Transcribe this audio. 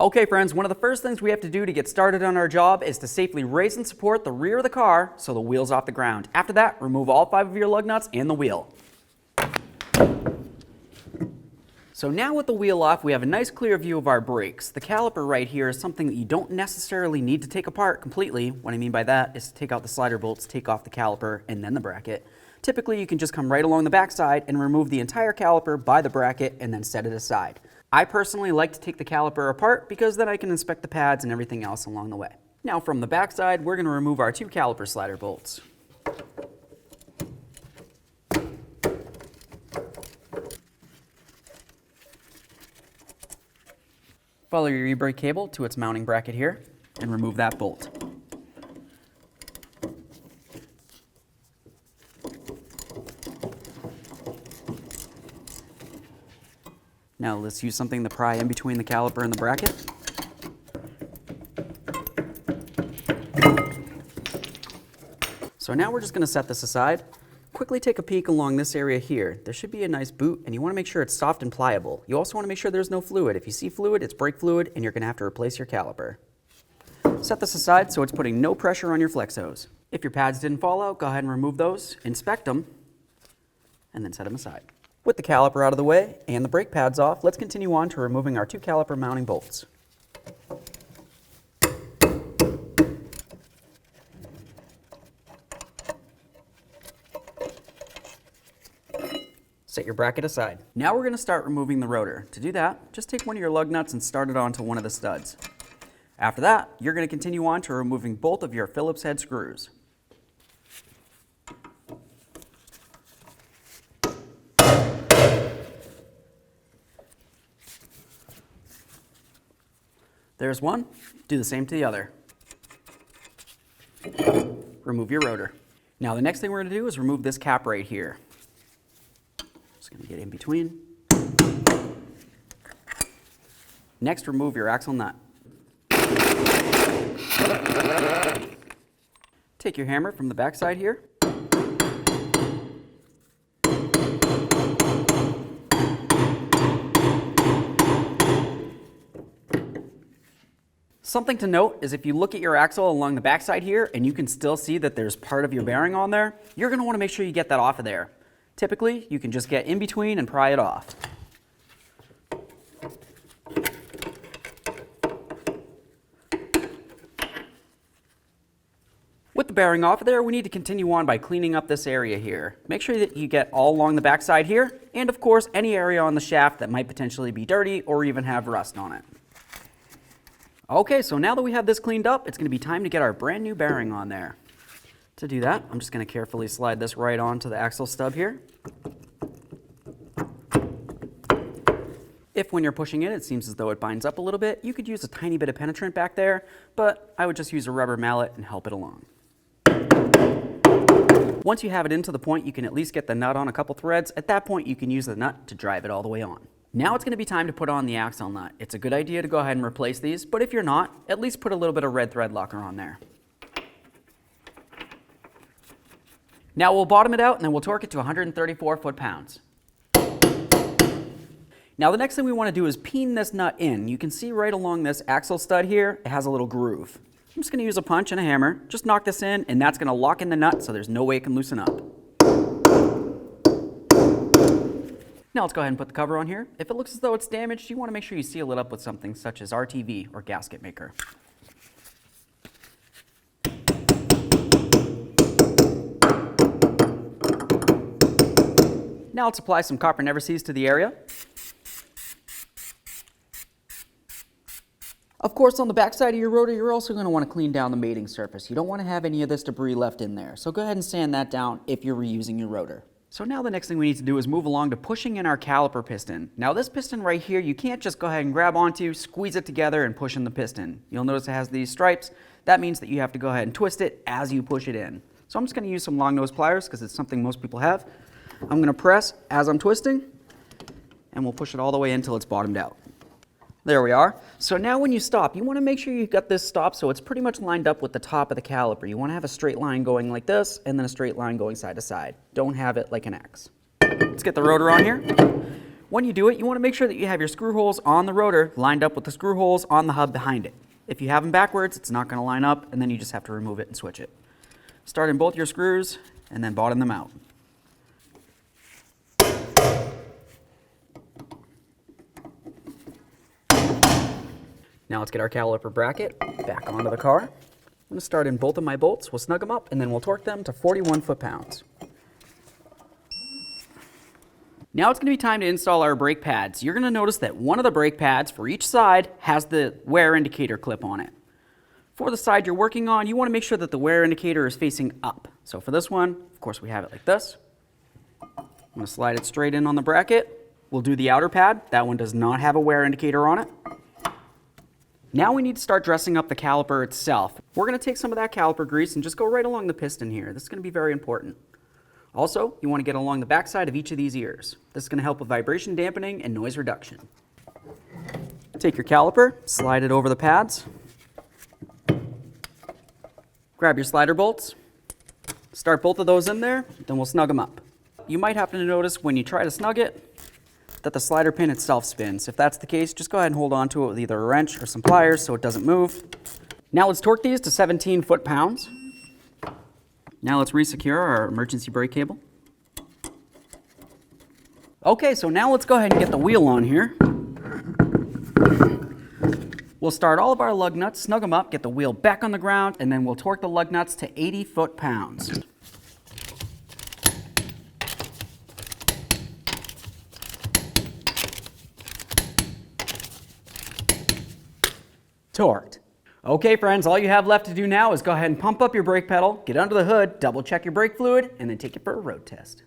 Okay friends, one of the first things we have to do to get started on our job is to safely raise and support the rear of the car so the wheel's off the ground. After that, remove all 5 of your lug nuts and the wheel. So now with the wheel off, we have a nice clear view of our brakes. The caliper right here is something that you don't necessarily need to take apart completely. What I mean by that is to take out the slider bolts, take off the caliper, and then the bracket. Typically, you can just come right along the backside and remove the entire caliper by the bracket and then set it aside. I personally like to take the caliper apart because then I can inspect the pads and everything else along the way. Now from the backside, we're going to remove our 2 caliper slider bolts. Follow your e-brake cable to its mounting bracket here and remove that bolt. Now let's use something to pry in between the caliper and the bracket. So now we're just going to set this aside. Quickly take a peek along this area here. There should be a nice boot and you want to make sure it's soft and pliable. You also want to make sure there's no fluid. If you see fluid, it's brake fluid and you're going to have to replace your caliper. Set this aside so it's putting no pressure on your flex hose. If your pads didn't fall out, go ahead and remove those, inspect them, and then set them aside. With the caliper out of the way and the brake pads off, let's continue on to removing our 2 caliper mounting bolts. Set your bracket aside. Now we're going to start removing the rotor. To do that, just take one of your lug nuts and start it onto one of the studs. After that, you're going to continue on to removing both of your Phillips head screws. There's one. Do the same to the other. Remove your rotor. Now the next thing we're going to do is remove this cap right here. Just going to get in between. Next, remove your axle nut. Take your hammer from the back side here. Something to note is if you look at your axle along the backside here and you can still see that there's part of your bearing on there, you're going to want to make sure you get that off of there. Typically, you can just get in between and pry it off. With the bearing off of there, we need to continue on by cleaning up this area here. Make sure that you get all along the backside here, and of course, any area on the shaft that might potentially be dirty or even have rust on it. Okay, so now that we have this cleaned up, it's going to be time to get our brand new bearing on there. To do that, I'm just going to carefully slide this right onto the axle stub here. If when you're pushing it seems as though it binds up a little bit, you could use a tiny bit of penetrant back there, but I would just use a rubber mallet and help it along. Once you have it into the point, you can at least get the nut on a couple threads. At that point, you can use the nut to drive it all the way on. Now it's going to be time to put on the axle nut. It's a good idea to go ahead and replace these, but if you're not, at least put a little bit of red thread locker on there. Now we'll bottom it out and then we'll torque it to 134 foot-pounds. Now the next thing we want to do is peen this nut in. You can see right along this axle stud here, it has a little groove. I'm just going to use a punch and a hammer, just knock this in, and that's going to lock in the nut so there's no way it can loosen up. Now let's go ahead and put the cover on here. If it looks as though it's damaged, you want to make sure you seal it up with something such as RTV or gasket maker. Now let's apply some copper never sees to the area. Of course, on the back side of your rotor, you're also going to want to clean down the mating surface. You don't want to have any of this debris left in there. So go ahead and sand that down if you're reusing your rotor. So now the next thing we need to do is move along to pushing in our caliper piston. Now this piston right here, you can't just go ahead and grab onto, squeeze it together and push in the piston. You'll notice it has these stripes. That means that you have to go ahead and twist it as you push it in. So I'm just going to use some long nose pliers because it's something most people have. I'm going to press as I'm twisting and we'll push it all the way until it's bottomed out. There we are. So now when you stop, you want to make sure you've got this stop so it's pretty much lined up with the top of the caliper. You want to have a straight line going like this and then a straight line going side to side. Don't have it like an X. Let's get the rotor on here. When you do it, you want to make sure that you have your screw holes on the rotor lined up with the screw holes on the hub behind it. If you have them backwards, it's not going to line up, and then you just have to remove it and switch it. Start in both your screws and then bottom them out. Now let's get our caliper bracket back onto the car. I'm going to start in both of my bolts. We'll snug them up and then we'll torque them to 41 foot-pounds. Now it's going to be time to install our brake pads. You're going to notice that one of the brake pads for each side has the wear indicator clip on it. For the side you're working on, you want to make sure that the wear indicator is facing up. So for this one, of course, we have it like this. I'm going to slide it straight in on the bracket. We'll do the outer pad. That one does not have a wear indicator on it. Now we need to start dressing up the caliper itself. We're going to take some of that caliper grease and just go right along the piston here. This is going to be very important. Also, you want to get along the backside of each of these ears. This is going to help with vibration dampening and noise reduction. Take your caliper, slide it over the pads. Grab your slider bolts. Start both of those in there, then we'll snug them up. You might happen to notice when you try to snug it that the slider pin itself spins. If that's the case, just go ahead and hold on to it with either a wrench or some pliers so it doesn't move. Now let's torque these to 17 foot-pounds. Now let's resecure our emergency brake cable. Okay, so now let's go ahead and get the wheel on here. We'll start all of our lug nuts, snug them up, get the wheel back on the ground, and then we'll torque the lug nuts to 80 foot-pounds. Torqued. Okay friends, all you have left to do now is go ahead and pump up your brake pedal, get under the hood, double check your brake fluid, and then take it for a road test.